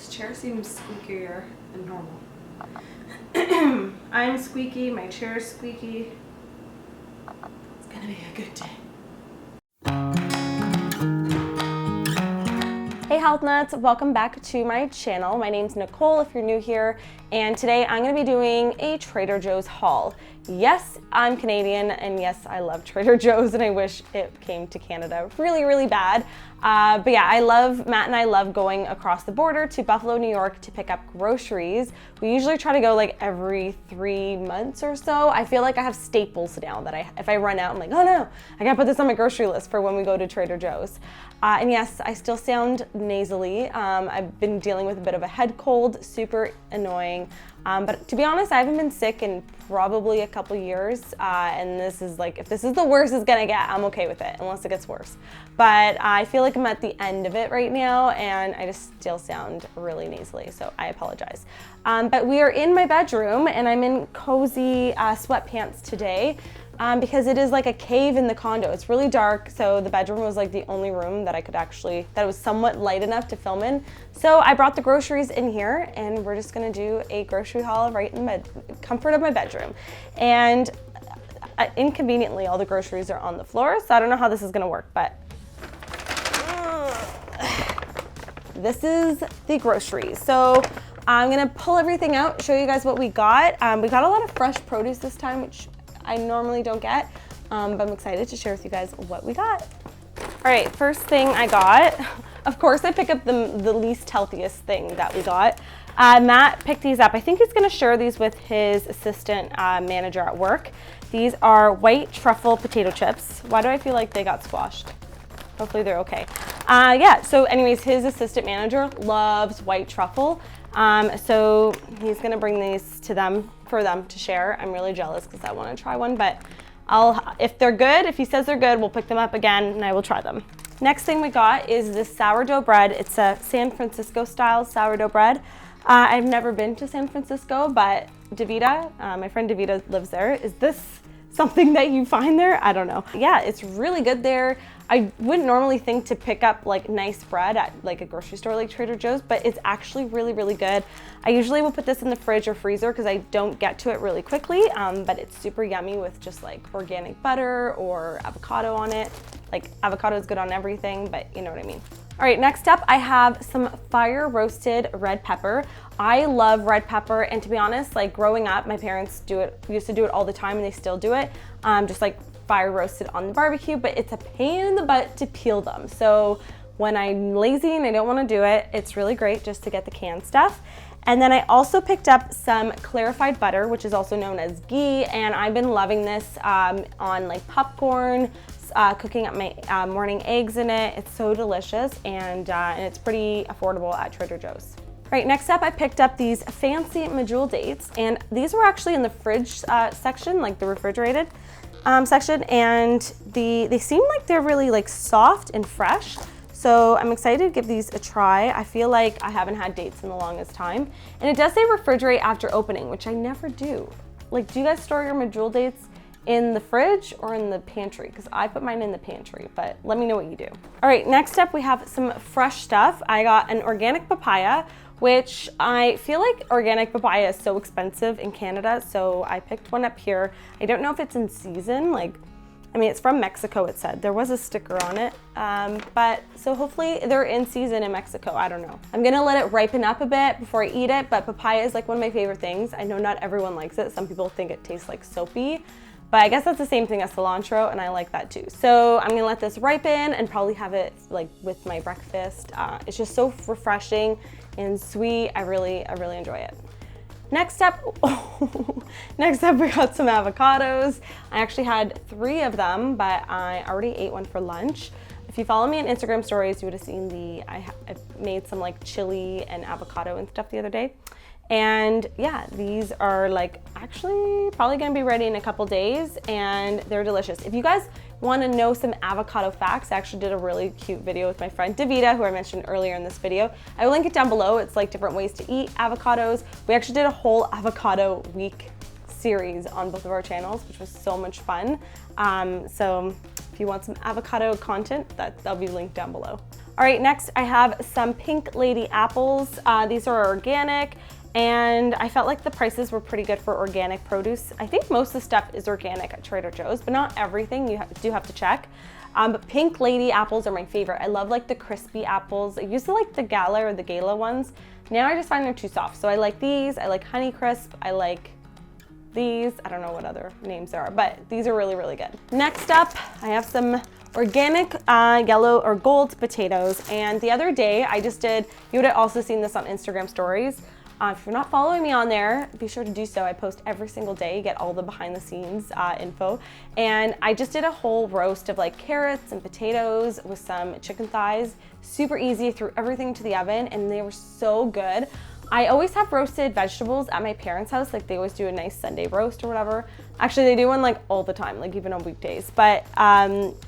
This chair seems squeakier than normal. I'm squeaky, my chair's squeaky. It's gonna be a good day. Hey Health Nuts, welcome back to my channel. My name's Nicole if you're new here, and today I'm gonna be doing a Trader Joe's haul. Yes, I'm Canadian, and yes, I love Trader Joe's, and I wish it came to Canada really, really bad. But yeah, Matt and I love going across the border to Buffalo, New York to pick up groceries. We usually try to go like every 3 months or so. I feel like I have staples now that if I run out, I'm like, oh no, I gotta put this on my grocery list for when we go to Trader Joe's. And yes, I still sound nasally. I've been dealing with a bit of a head cold, super annoying. But to be honest, I haven't been sick in probably a couple years. And this is like, if this is the worst it's gonna get, I'm okay with it, unless it gets worse. But I feel like I'm at the end of it right now, and I just still sound really nasally, so I apologize. But we are in my bedroom, and I'm in cozy sweatpants today. Because it is like a cave in the condo. It's really dark, so the bedroom was like the only room that that was somewhat light enough to film in. So I brought the groceries in here, and we're just gonna do a grocery haul right in the comfort of my bedroom. And inconveniently, all the groceries are on the floor, so I don't know how this is gonna work, but this is the groceries. So I'm gonna pull everything out, show you guys what we got. We got a lot of fresh produce this time, which I normally don't get, but I'm excited to share with you guys what we got. All right, first thing I got, of course I pick up the least healthiest thing that we got. Matt picked these up. I think he's gonna share these with his assistant manager at work. These are white truffle potato chips. Why do I feel like they got squashed? Hopefully they're okay. Yeah, so anyways, his assistant manager loves white truffle. So he's gonna bring these to them for them to share. I'm really jealous because I want to try one, but if they're good, if he says they're good, we'll pick them up again and I will try them. Next thing we got is this sourdough bread. It's a San Francisco style sourdough bread. I've never been to San Francisco, but Davida, my friend Davida lives there. Is this something that you find there? I don't know. Yeah, it's really good there. I wouldn't normally think to pick up like nice bread at like a grocery store like Trader Joe's, but it's actually really, really good. I usually will put this in the fridge or freezer because I don't get to it really quickly, but it's super yummy with just like organic butter or avocado on it. Like avocado is good on everything, but you know what I mean. All right, next up I have some fire roasted red pepper. I love red pepper, and to be honest, like growing up, my parents used to do it all the time, and they still do it, just like fire roasted on the barbecue, but it's a pain in the butt to peel them. So when I'm lazy and I don't want to do it, it's really great just to get the canned stuff. And then I also picked up some clarified butter, which is also known as ghee, and I've been loving this on like popcorn, cooking up my morning eggs in it. It's so delicious, and it's pretty affordable at Trader Joe's. All right, next up I picked up these fancy Medjool dates, and these were actually in the fridge section, like the refrigerated section, and they seem like they're really like soft and fresh. So I'm excited to give these a try. I feel like I haven't had dates in the longest time. And it does say refrigerate after opening, which I never do. Like, do you guys store your Medjool dates in the fridge or in the pantry? Because I put mine in the pantry, but let me know what you do. All right, next up we have some fresh stuff. I got an organic papaya, which I feel like organic papaya is so expensive in Canada, so I picked one up here. I don't know if it's in season, I mean, it's from Mexico, it said. There was a sticker on it, but so hopefully they're in season in Mexico, I don't know. I'm gonna let it ripen up a bit before I eat it, but papaya is like one of my favorite things. I know not everyone likes it. Some people think it tastes like soapy, but I guess that's the same thing as cilantro, and I like that too. So I'm gonna let this ripen and probably have it like with my breakfast. It's just so refreshing and sweet. I really enjoy it. Next up we got some avocados. I actually had 3 of them, but I already ate one for lunch. If you follow me on Instagram stories, you would have seen I made some like chili and avocado and stuff the other day. And yeah, these are like actually probably gonna be ready in a couple days, and they're delicious. If you guys wanna know some avocado facts, I actually did a really cute video with my friend Davida, who I mentioned earlier in this video. I will link it down below. It's like different ways to eat avocados. We actually did a whole avocado week series on both of our channels, which was so much fun. So if you want some avocado content, that'll be linked down below. All right, next I have some Pink Lady apples. These are organic, and I felt like the prices were pretty good for organic produce. I think most of the stuff is organic at Trader Joe's, but not everything. You do have to check. But Pink Lady apples are my favorite. I love like the crispy apples. I used to like the Gala or the Gala ones. Now I just find they're too soft. So I like these. I like Honey Crisp. I like these. I don't know what other names there are, but these are really, really good. Next up, I have some organic yellow or gold potatoes. And the other day I just did, you would have also seen this on Instagram stories. If you're not following me on there, be sure to do so. I post every single day, get all the behind the scenes info. And I just did a whole roast of like carrots and potatoes with some chicken thighs. Super easy, threw everything to the oven and they were so good. I always have roasted vegetables at my parents' house. Like they always do a nice Sunday roast or whatever. Actually, they do one like all the time, like even on weekdays. But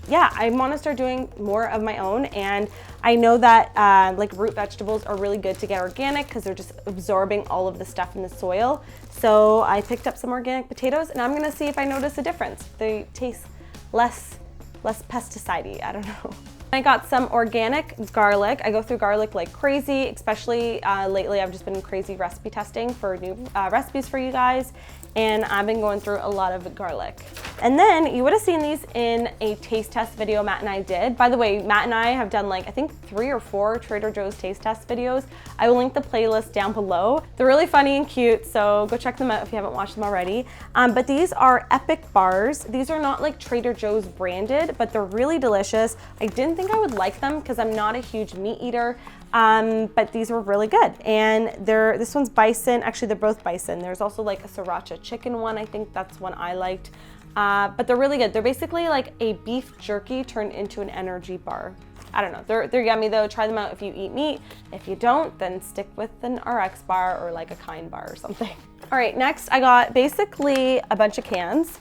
yeah, I want to start doing more of my own. And I know that like root vegetables are really good to get organic because they're just absorbing all of the stuff in the soil. So I picked up some organic potatoes and I'm gonna see if I notice a difference. They taste less pesticide-y, I don't know. I got some organic garlic. I go through garlic like crazy, especially lately I've just been crazy recipe testing for new recipes for you guys. And I've been going through a lot of garlic. And then you would have seen these in a taste test video Matt and I did. By the way, Matt and I have done like, I think 3 or 4 Trader Joe's taste test videos. I will link the playlist down below. They're really funny and cute, so go check them out if you haven't watched them already. But these are epic bars. These are not like Trader Joe's branded, but they're really delicious. I didn't think I would like them because I'm not a huge meat eater. But these were really good. And this one's bison. Actually, they're both bison. There's also like a sriracha chicken one. I think that's one I liked. But they're really good. They're basically like a beef jerky turned into an energy bar. I don't know. They're yummy though. Try them out if you eat meat. If you don't, then stick with an RX bar or like a Kind bar or something. All right, next I got basically a bunch of cans.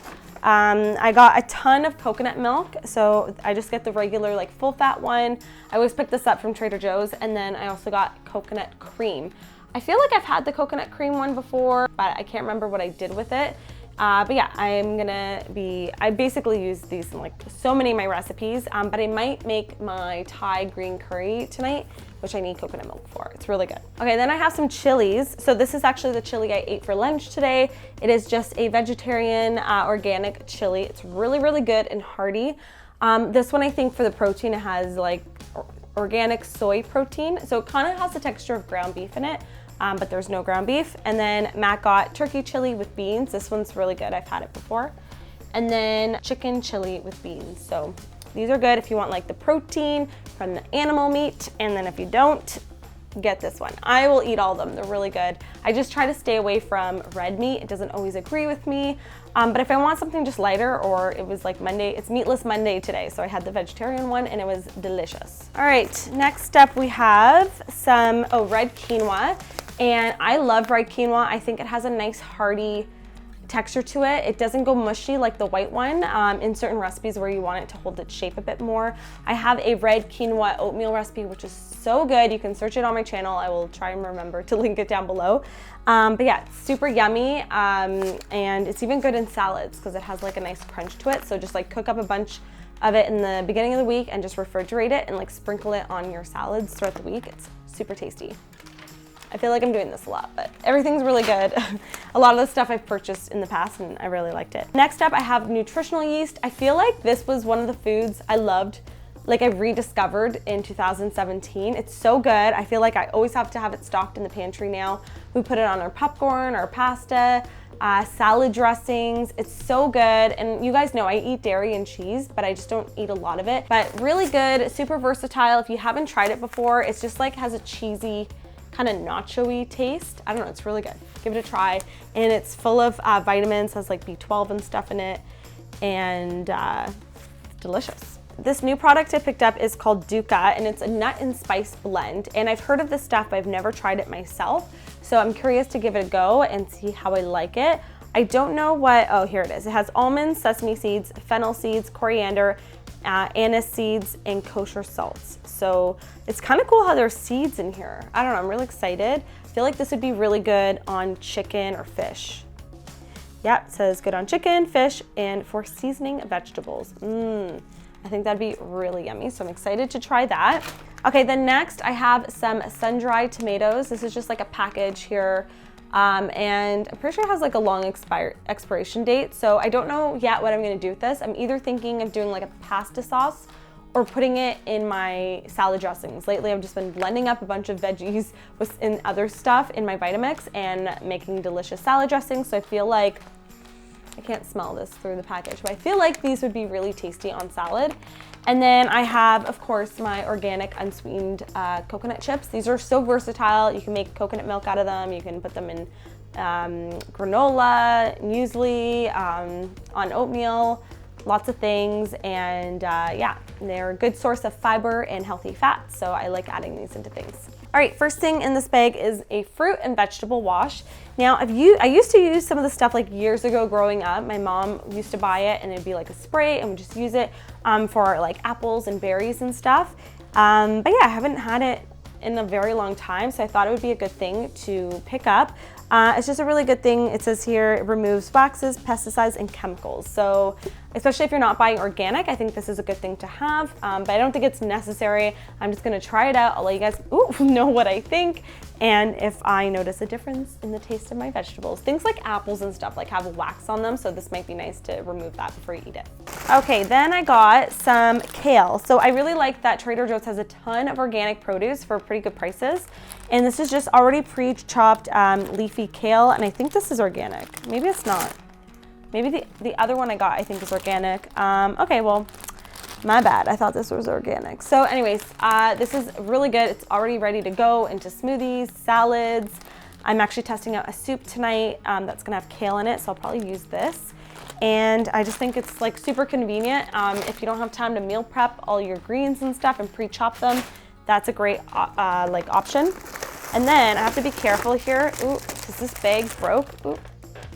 I got a ton of coconut milk, so I just get the regular like full fat one. I always pick this up from Trader Joe's, and then I also got coconut cream. I feel like I've had the coconut cream one before, but I can't remember what I did with it. But yeah, I basically use these in like so many of my recipes, but I might make my Thai green curry tonight, which I need coconut milk for. It's really good. Okay, then I have some chilies. So this is actually the chili I ate for lunch today. It is just a vegetarian organic chili. It's really, really good and hearty. This one I think for the protein, it has like organic soy protein. So it kind of has the texture of ground beef in it. But there's no ground beef. And then Matt got turkey chili with beans. This one's really good. I've had it before. And then chicken chili with beans. So these are good if you want like the protein from the animal meat. And then if you don't, get this one. I will eat all of them. They're really good. I just try to stay away from red meat. It doesn't always agree with me. But if I want something just lighter, or it was like Monday, it's Meatless Monday today. So I had the vegetarian one and it was delicious. All right, next up we have some, red quinoa. And I love red quinoa. I think it has a nice hearty texture to it. It doesn't go mushy like the white one in certain recipes where you want it to hold its shape a bit more. I have a red quinoa oatmeal recipe, which is so good. You can search it on my channel. I will try and remember to link it down below. But yeah, it's super yummy. And it's even good in salads because it has like a nice crunch to it. So just like cook up a bunch of it in the beginning of the week and just refrigerate it and like sprinkle it on your salads throughout the week. It's super tasty. I feel like I'm doing this a lot, but everything's really good. A lot of the stuff I've purchased in the past and I really liked it. Next up, I have Nutritional yeast. I feel like this was one of the foods I loved, like I rediscovered in 2017. It's so good. I feel like I always have to have it stocked in the pantry now. We put it on our popcorn, our pasta, salad dressings. It's so good. And you guys know I eat dairy and cheese, but I just don't eat a lot of it. But really good, super versatile. If you haven't tried it before, it's just like has a cheesy, kind of nacho-y taste. I don't know, it's really good. Give it a try. And it's full of vitamins, has like B12 and stuff in it, and delicious. This new product I picked up is called Dukkah, and it's a nut and spice blend. And I've heard of this stuff, but I've never tried it myself. So I'm curious to give it a go and see how I like it. I don't know what, oh, here it is. It has almonds, sesame seeds, fennel seeds, coriander, anise seeds, and kosher salts. So it's kind of cool how there's seeds in here. I don't know, I'm really excited. I feel like this would be really good on chicken or fish. Yep, it says good on chicken, fish, and for seasoning vegetables. I I think that'd be really yummy, so I'm excited to try that. Okay, then next I have some sun-dried tomatoes. This is just like a package here, and I'm pretty sure it has like a long expiration date, so I don't know yet what I'm gonna do with this. I'm either thinking of doing like a pasta sauce or putting it in my salad dressings. Lately, I've just been blending up a bunch of veggies and other stuff in my Vitamix and making delicious salad dressings, so I feel like, I can't smell this through the package, but I feel like these would be really tasty on salad. And then I have, of course, my organic unsweetened coconut chips. These are so versatile. You can make coconut milk out of them. You can put them in granola, muesli, on oatmeal, lots of things. And yeah, they're a good source of fiber and healthy fats. So I like adding these into things. All right, first thing in this bag is a fruit and vegetable wash. Now, I used to use some of the stuff like years ago growing up. My mom used to buy it and it'd be like a spray and we just use it for like apples and berries and stuff. But yeah, I haven't had it in a very long time, so I thought it would be a good thing to pick up. It's just a really good thing. It says here, it removes waxes, pesticides, and chemicals. So especially if you're not buying organic, I think this is a good thing to have, but I don't think it's necessary. I'm just gonna try it out. I'll let you guys know what I think, and if I notice a difference in the taste of my vegetables. Things like apples and stuff like have wax on them, so this might be nice to remove that before you eat it. Okay, then I got some kale. So I really like that Trader Joe's has a ton of organic produce for pretty good prices. And this is just already pre-chopped leafy kale, and I think this is organic. Maybe it's not. Maybe the other one I got I think is organic. Okay, well, my bad. I thought this was organic. So anyways, this is really good. It's already ready to go into smoothies, salads. I'm actually testing out a soup tonight that's gonna have kale in it, so I'll probably use this. And I just think it's like super convenient. If you don't have time to meal prep all your greens and stuff and pre-chop them, that's a great like option. And then I have to be careful here. Ooh, because this bag broke. Ooh,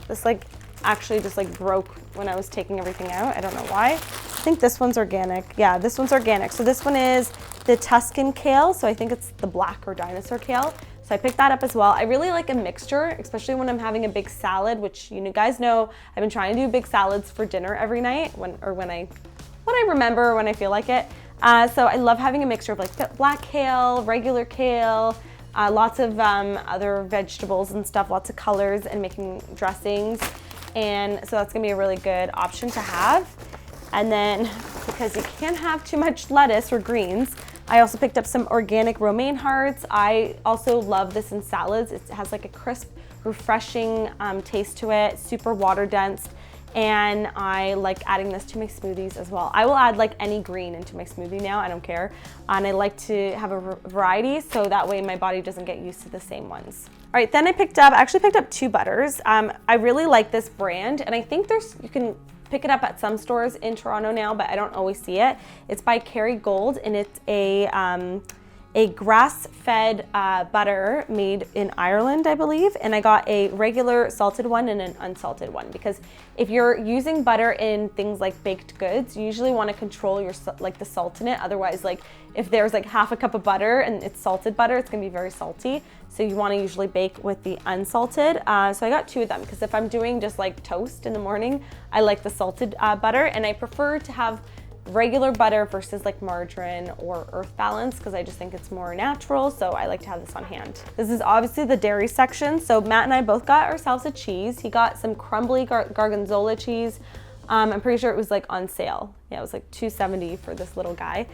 this like actually just like broke when I was taking everything out. I don't know why. I think this one's organic. Yeah, this one's organic. So this one is the Tuscan kale. So I think it's the black or dinosaur kale. So I picked that up as well. I really like a mixture, especially when I'm having a big salad, which you guys know I've been trying to do big salads for dinner every night when I remember, when I feel like it. So I love having a mixture of like black kale, regular kale, lots of other vegetables and stuff, lots of colors, and making dressings. And so that's gonna be a really good option to have. And then, because you can't have too much lettuce or greens, I also picked up some organic romaine hearts. I also love this in salads. It has like a crisp, refreshing taste to it, super water dense. And I like adding this to my smoothies as well. I will add like any green into my smoothie now, I don't care. And I like to have a variety so that way my body doesn't get used to the same ones. All right, then I actually picked up 2 butters. I really like this brand, and I think you can pick it up at some stores in Toronto now, but I don't always see it. It's by Kerry Gold, and it's a grass-fed butter made in Ireland, I believe. And I got a regular salted one and an unsalted one, because if you're using butter in things like baked goods, you usually want to control your the salt in it. Otherwise, like if there's like half a cup of butter and it's salted butter, it's gonna be very salty. So you want to usually bake with the unsalted. So I got 2 of them, because if I'm doing just like toast in the morning, I like the salted butter, and I prefer to have regular butter versus like margarine or Earth Balance, because I just think it's more natural, so I like to have this on hand. This is obviously the dairy section, so Matt and I both got ourselves a cheese. He got some crumbly Gorgonzola cheese. I'm pretty sure it was like on sale. Yeah, it was like $2.70 for this little guy.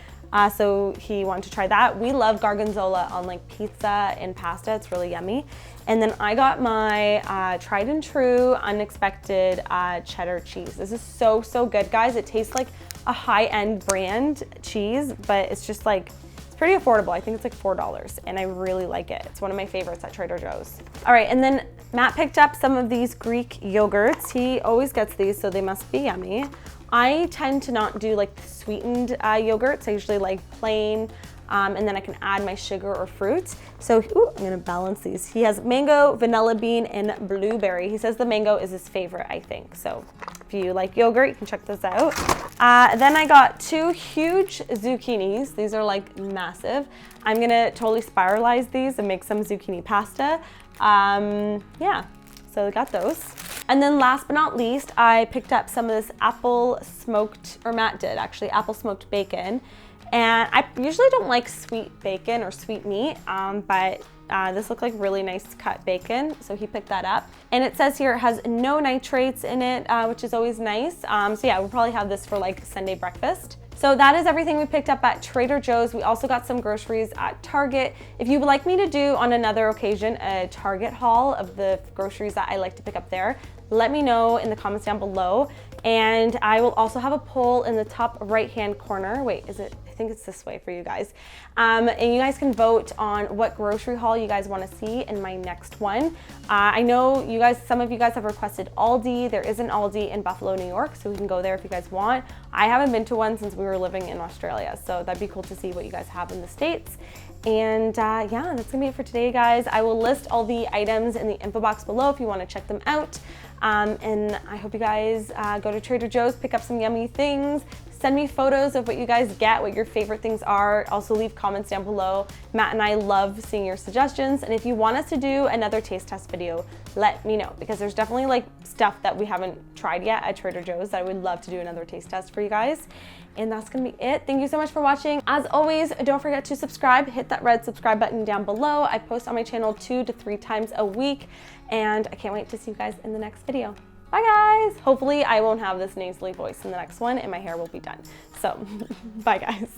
So he wanted to try that. We love Gorgonzola on like pizza and pasta. It's really yummy. And then I got my tried and true, unexpected cheddar cheese. This is so, so good, guys. It tastes like a high-end brand cheese, but it's just like, it's pretty affordable. I think it's like $4, and I really like it. It's one of my favorites at Trader Joe's. All right, and then Matt picked up some of these Greek yogurts. He always gets these, so they must be yummy. I tend to not do like the sweetened yogurts. I usually like plain, and then I can add my sugar or fruit. So I'm gonna balance these. He has mango, vanilla bean, and blueberry. He says the mango is his favorite, I think. So if you like yogurt, you can check this out. Then I got 2 huge zucchinis. These are like massive. I'm gonna totally spiralize these and make some zucchini pasta. Yeah, so I got those. And then last but not least, I picked up some of this apple smoked, or Matt did actually, apple smoked bacon. And I usually don't like sweet bacon or sweet meat, but this looked like really nice cut bacon, so he picked that up. And it says here it has no nitrates in it, which is always nice. So yeah, we'll probably have this for like Sunday breakfast. So that is everything we picked up at Trader Joe's. We also got some groceries at Target. If you would like me to do on another occasion a Target haul of the groceries that I like to pick up there, let me know in the comments down below. And I will also have a poll in the top right-hand corner. Wait, is it? I think it's this way for you guys. And you guys can vote on what grocery haul you guys want to see in my next one. I know you guys, some of you guys have requested Aldi. There is an Aldi in Buffalo, New York, so we can go there if you guys want. I haven't been to one since we were living in Australia, so that'd be cool to see what you guys have in the States. And yeah, that's gonna be it for today, guys. I will list all the items in the info box below if you want to check them out. And I hope you guys go to Trader Joe's, pick up some yummy things. Send me photos of what you guys get, what your favorite things are. Also leave comments down below. Matt and I love seeing your suggestions. And if you want us to do another taste test video, let me know, because there's definitely like stuff that we haven't tried yet at Trader Joe's that I would love to do another taste test for you guys. And that's gonna be it. Thank you so much for watching. As always, don't forget to subscribe. Hit that red subscribe button down below. I post on my channel 2 to 3 times a week, and I can't wait to see you guys in the next video. Bye guys. Hopefully I won't have this nasally voice in the next one and my hair will be done. So bye guys.